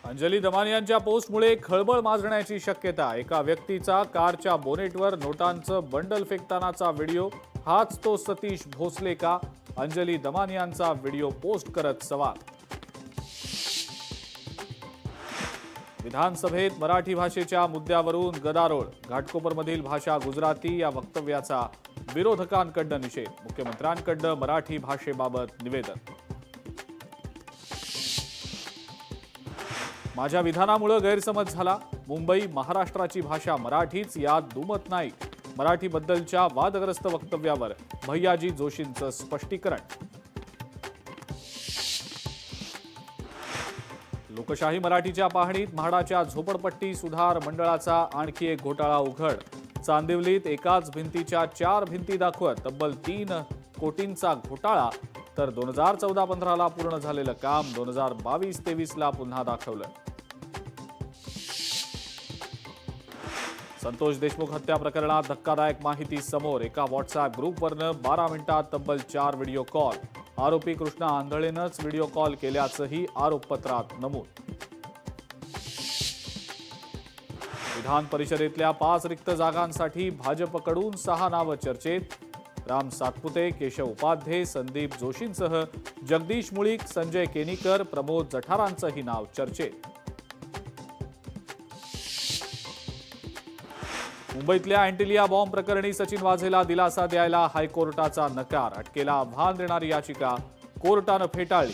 अंजली दमानियांच्या पोस्टमुळे खळबळ माजण्याची शक्यता। एका व्यक्तीचा कारच्या बोनेटवर नोटांचं बंडल फेकतानाचा व्हिडिओ। हाच तो सतीश भोसले का? अंजली दमानियांचा व्हिडिओ पोस्ट करत सवाल। विधानसभेत मराठी भाषेच्या मुद्द्यावरून गदारोळ। घाटकोपरमधील भाषा गुजराती या वक्तव्याचा विरोधकांकडून निषेध। मुख्यमंत्र्यांकडून मराठी भाषेबाबत निवेदन। माझ्या विधानामुळे गैरसमज झाला। मुंबई महाराष्ट्राची भाषा मराठीच यात दुमत नाही। मराठीबद्दलच्या वादग्रस्त वक्तव्यावर भैयाजी जोशींचं स्पष्टीकरण। लोकशाही मराठीच्या पाहणीत म्हाडाच्या झोपडपट्टी सुधार मंडळाचा आणखी एक घोटाळा उघड। चांदिवलीत एकाच भिंतीच्या 4 भिंती दाखवत तब्बल 3 कोटींचा घोटाळा। तर 2014-15 ला पूर्ण झालेलं काम 2022-23 ला पुन्हा दाखवलं। संतोष देशमुख हत्या प्रकरणात धक्कादायक माहिती समोर। एका व्हॉट्सअप ग्रुपवरनं 12 मिनिटात तब्बल 4 व्हिडिओ कॉल। आरोपी कृष्णा आंधळेनंच व्हिडिओ कॉल केल्याचंही आरोपपत्रात नमूद। विधान परिषदेतल्या 5 रिक्त जागांसाठी भाजपकडून 6 नावं चर्चेत। राम सातपुते, केशव उपाध्ये, संदीप जोशींसह जगदीश मुळीक, संजय केनीकर, प्रमोद जठारांचंही नाव चर्चेत। मुंबईतल्या अँटिलिया बॉम्ब प्रकरणी सचिन वाझेला दिलासा द्यायला हायकोर्टाचा नकार। अटकेला आव्हान देणारी याचिका कोर्टानं फेटाळली।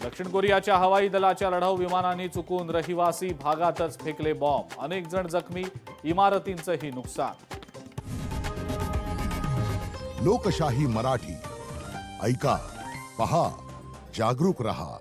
दक्षिण कोरियाच्या हवाई दलाच्या लढाऊ विमानांनी चुकून रहिवासी भागातच फेकले बॉम्ब। अनेक जण जखमी, इमारतींचंही नुकसान। लोकशाही मराठी ऐका, पहा, जागरूक रहा।